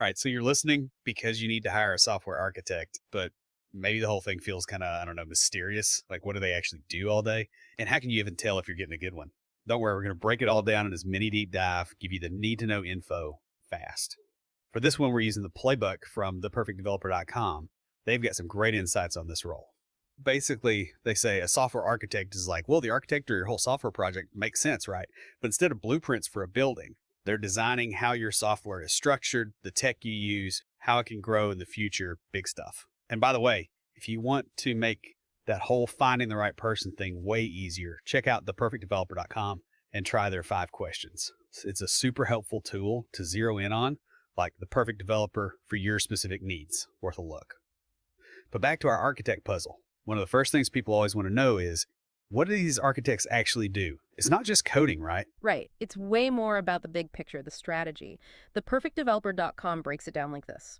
All right, so you're listening because you need to hire a software architect, but maybe the whole thing feels kind of, I don't know, mysterious. Like, what do they actually do all day? And how can you even tell if you're getting a good one? Don't worry, we're going to break it all down in this mini deep dive, give you the need to know info fast. For this one, we're using the Playbook from theperfectdeveloper.com. They've got some great insights on this role. Basically, they say a software architect is like, well, the architect or your whole software project makes sense, right? But instead of blueprints for a building, they're designing how your software is structured, the tech you use, how it can grow in the future, big stuff. And by the way, if you want to make that whole finding the right person thing way easier, check out theperfectdeveloper.com and try their 5 questions. It's a super helpful tool to zero in on, like the perfect developer for your specific needs. Worth a look. But back to our architect puzzle. One of the first things people always want to know is, what do these architects actually do? It's not just coding, right? Right. It's way more about the big picture, the strategy. The perfectdeveloper.com breaks it down like this.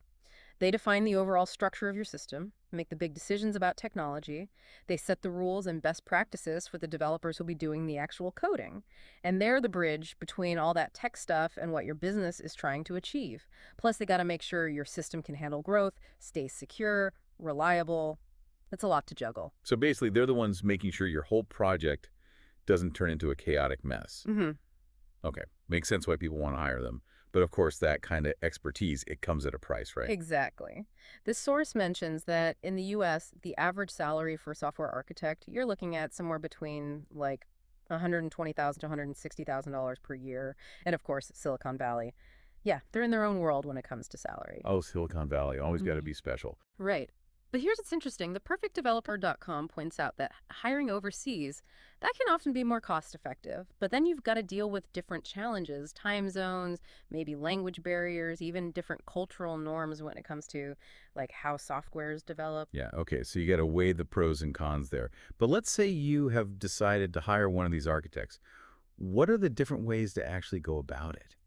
They define the overall structure of your system, make the big decisions about technology. They set the rules and best practices for the developers who'll be doing the actual coding. And they're the bridge between all that tech stuff and what your business is trying to achieve. Plus, they got to make sure your system can handle growth, stays secure, reliable. It's a lot to juggle. So basically, they're the ones making sure your whole project doesn't turn into a chaotic mess. Mm-hmm. Okay, makes sense why people want to hire them. But of course, that kind of expertise, it comes at a price, right? Exactly. This source mentions that in the US, the average salary for a software architect, you're looking at somewhere between like $120,000 to $160,000 per year. And of course, Silicon Valley. Yeah, they're in their own world when it comes to salary. Oh, Silicon Valley, always got to be special. Right. But here's what's interesting. The perfectdeveloper.com points out that hiring overseas, that can often be more cost effective. But then you've got to deal with different challenges, time zones, maybe language barriers, even different cultural norms when it comes to like how software is developed. Yeah, okay, so you got to weigh the pros and cons there. But let's say you have decided to hire one of these architects. What are the different ways to actually go about it?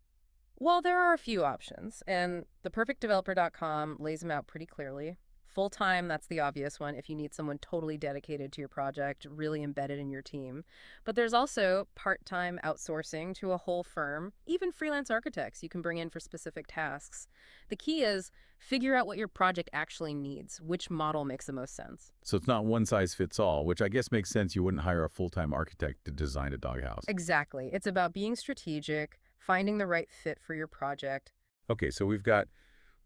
Well, there are a few options, and the perfectdeveloper.com lays them out pretty clearly. Full time, that's the obvious one if you need someone totally dedicated to your project, really embedded in your team. But there's also part time outsourcing to a whole firm, even freelance architects you can bring in for specific tasks. The key is figure out what your project actually needs, which model makes the most sense. So it's not one size fits all, which I guess makes sense. You wouldn't hire a full-time architect to design a doghouse. Exactly. It's about being strategic, finding the right fit for your project. Okay, so we've got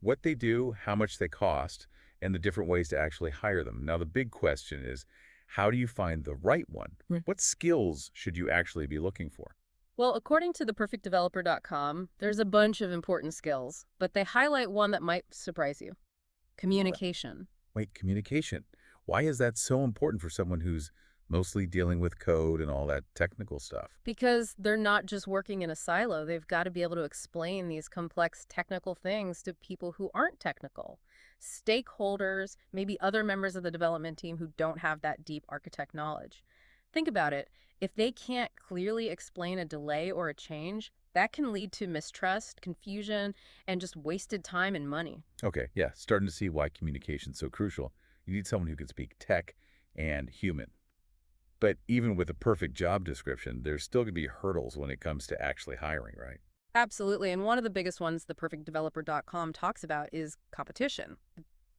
what they do, how much they cost, and the different ways to actually hire them. Now, the big question is, how do you find the right one? Right. What skills should you actually be looking for? Well, according to theperfectdeveloper.com, there's a bunch of important skills, but they highlight one that might surprise you. Communication. Wait, communication. Why is that so important for someone who's mostly dealing with code and all that technical stuff? Because they're not just working in a silo, they've got to be able to explain these complex technical things to people who aren't technical. Stakeholders, maybe other members of the development team who don't have that deep architect knowledge. Think about it. If they can't clearly explain a delay or a change, that can lead to mistrust, confusion, and just wasted time and money. Okay, yeah, starting to see why communication's so crucial. You need someone who can speak tech and human. But even with a perfect job description, there's still going to be hurdles when it comes to actually hiring, right? Absolutely. And one of the biggest ones theperfectdeveloper.com talks about is competition.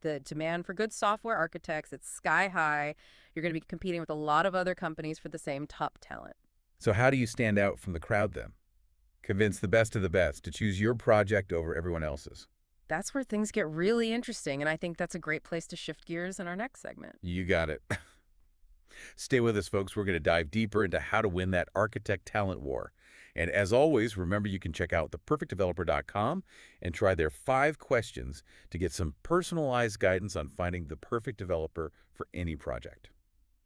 The demand for good software architects, it's sky high. You're going to be competing with a lot of other companies for the same top talent. So how do you stand out from the crowd then? Convince the best of the best to choose your project over everyone else's. That's where things get really interesting, and I think that's a great place to shift gears in our next segment. You got it. Stay with us, folks. We're going to dive deeper into how to win that architect talent war. And as always, remember you can check out theperfectdeveloper.com and try their 5 questions to get some personalized guidance on finding the perfect developer for any project.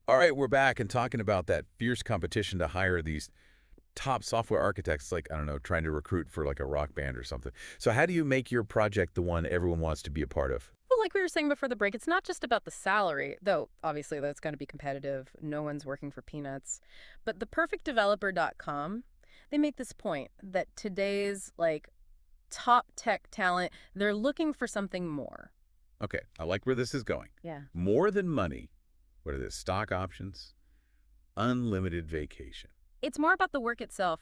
All right, we're back and talking about that fierce competition to hire these top software architects, like, I don't know, trying to recruit for like a rock band or something. So how do you make your project the one everyone wants to be a part of? Well, like we were saying before the break, it's not just about the salary, though obviously that's going to be competitive. No one's working for peanuts. But theperfectdeveloper.com, they make this point that today's like top tech talent, they're looking for something more. Okay, I like where this is going. Yeah. More than money. What are the stock options? Unlimited vacation. It's more about the work itself,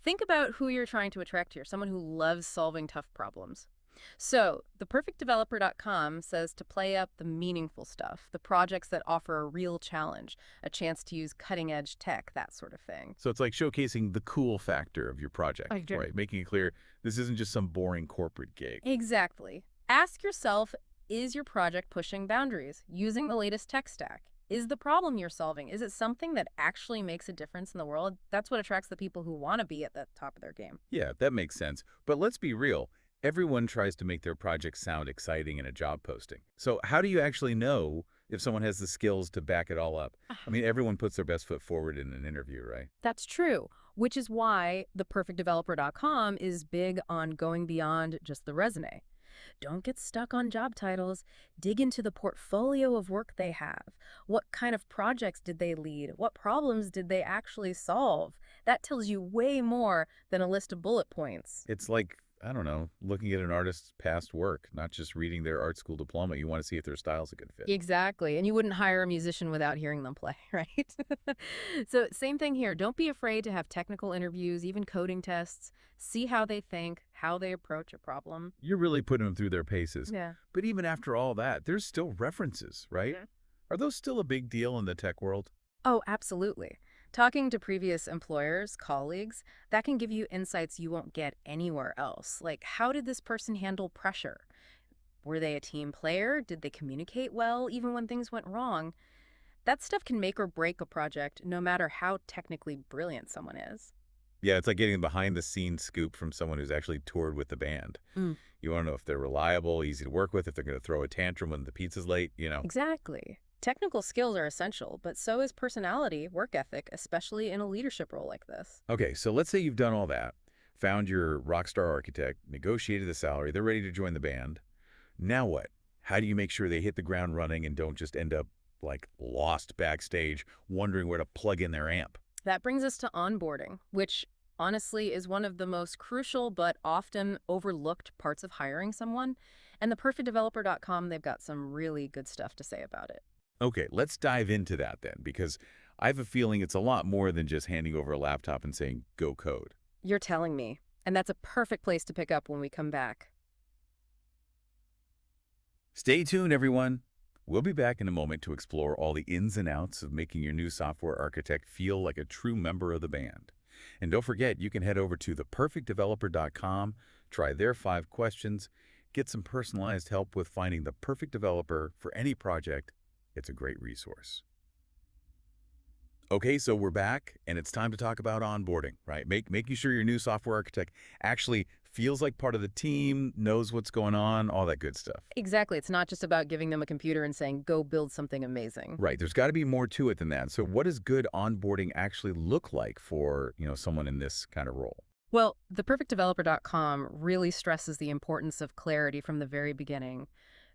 Think about who you're trying to attract here, someone who loves solving tough problems. So, theperfectdeveloper.com says to play up the meaningful stuff, the projects that offer a real challenge, a chance to use cutting edge tech, that sort of thing. So it's like showcasing the cool factor of your project, Like, right? Making it clear this isn't just some boring corporate gig. exactly. Ask yourself, is your project pushing boundaries, using the latest tech stack? Is the problem you're solving, is it something that actually makes a difference in the world? That's what attracts the people who want to be at the top of their game. Yeah, that makes sense. But let's be real. Everyone tries to make their project sound exciting in a job posting. So how do you actually know if someone has the skills to back it all up? I mean, everyone puts their best foot forward in an interview, right? That's true, which is why theperfectdeveloper.com is big on going beyond just the resume. Don't get stuck on job titles. Dig into the portfolio of work they have. What kind of projects did they lead? What problems did they actually solve? That tells you way more than a list of bullet points. It's like, I don't know, looking at an artist's past work, not just reading their art school diploma. You want to see if their style's a good fit. Exactly. And you wouldn't hire a musician without hearing them play, right? So, same thing here. Don't be afraid to have technical interviews, even coding tests. See how they think, how they approach a problem. You're really putting them through their paces. Yeah. But even after all that, there's still references, right? Mhm. Are those still a big deal in the tech world? Oh, absolutely. Talking to previous employers, colleagues, that can give you insights you won't get anywhere else. Like, how did this person handle pressure? Were they a team player? Did they communicate well, even when things went wrong? That stuff can make or break a project, no matter how technically brilliant someone is. Yeah, it's like getting a behind-the-scenes scoop from someone who's actually toured with the band. Mm. You want to know if they're reliable, easy to work with, if they're going to throw a tantrum when the pizza's late. Exactly. Technical skills are essential, but so is personality, work ethic, especially in a leadership role like this. Okay, so let's say you've done all that, found your rock star architect, negotiated the salary, they're ready to join the band. Now what? How do you make sure they hit the ground running and don't just end up like lost backstage, wondering where to plug in their amp? That brings us to onboarding, which honestly is one of the most crucial but often overlooked parts of hiring someone. And the perfectdeveloper.com, they've got some really good stuff to say about it. Okay, let's dive into that then, because I have a feeling it's a lot more than just handing over a laptop and saying, go code. You're telling me. And that's a perfect place to pick up when we come back. Stay tuned, everyone. We'll be back in a moment to explore all the ins and outs of making your new software architect feel like a true member of the band. And don't forget, you can head over to theperfectdeveloper.com, try their 5 questions, get some personalized help with finding the perfect developer for any project. It's a great resource. Okay, so we're back, and it's time to talk about onboarding, right? Making sure your new software architect actually feels like part of the team, knows what's going on, all that good stuff. Exactly. It's not just about giving them a computer and saying, go build something amazing. Right, there's got to be more to it than that. So what does good onboarding actually look like for, someone in this kind of role? Well, theperfectdeveloper.com really stresses the importance of clarity from the very beginning.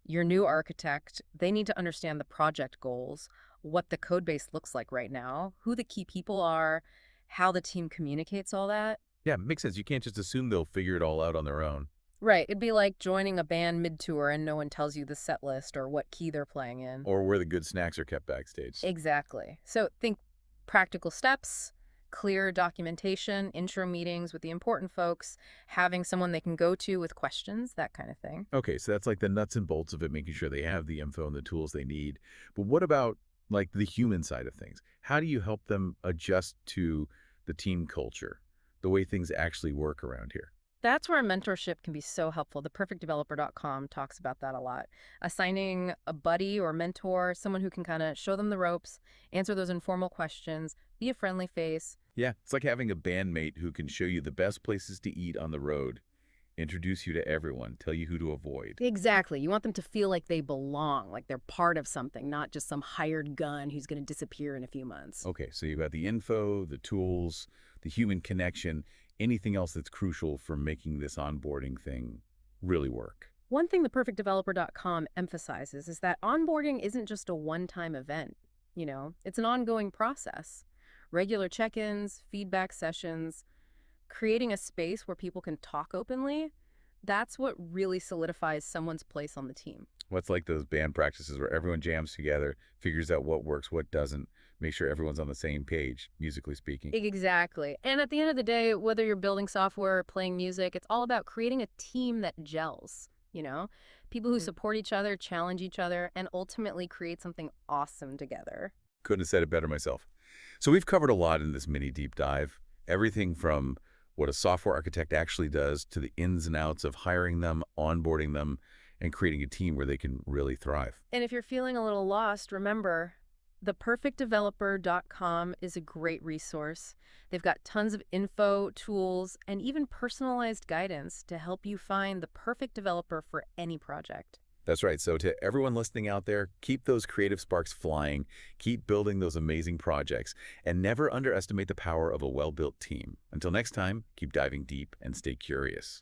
Your new architect, they need to understand the project goals, what the code base looks like right now, who the key people are, how the team communicates all that. Yeah, makes sense. You can't just assume they'll figure it all out on their own. Right. It'd be like joining a band mid-tour and no one tells you the set list or what key they're playing in. Or where the good snacks are kept backstage. Exactly. So think practical steps, clear documentation, intro meetings with the important folks, having someone they can go to with questions, that kind of thing. Okay, so that's like the nuts and bolts of it, making sure they have the info and the tools they need. But what about like the human side of things? How do you help them adjust to the team culture, the way things actually work around here? That's where mentorship can be so helpful. Theperfectdeveloper.com talks about that a lot. Assigning a buddy or mentor, someone who can kind of show them the ropes, answer those informal questions, be a friendly face. Yeah, it's like having a bandmate who can show you the best places to eat on the road, introduce you to everyone, tell you who to avoid. Exactly. You want them to feel like they belong, like they're part of something, not just some hired gun who's going to disappear in a few months. Okay, so you've got the info, the tools, the human connection, anything else that's crucial for making this onboarding thing really work. One thing theperfectdeveloper.com emphasizes is that onboarding isn't just a one-time event. It's an ongoing process. Regular check-ins, feedback sessions, creating a space where people can talk openly, that's what really solidifies someone's place on the team. What's like those band practices where everyone jams together, figures out what works, what doesn't, make sure everyone's on the same page, musically speaking. Exactly. And at the end of the day, whether you're building software or playing music, it's all about creating a team that gels, you know? People who support each other, challenge each other, and ultimately create something awesome together. Couldn't have said it better myself. So we've covered a lot in this mini deep dive, everything from what a software architect actually does to the ins and outs of hiring them, onboarding them, and creating a team where they can really thrive. And if you're feeling a little lost, remember, theperfectdeveloper.com is a great resource. They've got tons of info, tools, and even personalized guidance to help you find the perfect developer for any project. That's right. So to everyone listening out there, keep those creative sparks flying, keep building those amazing projects, and never underestimate the power of a well-built team. Until next time, keep diving deep and stay curious.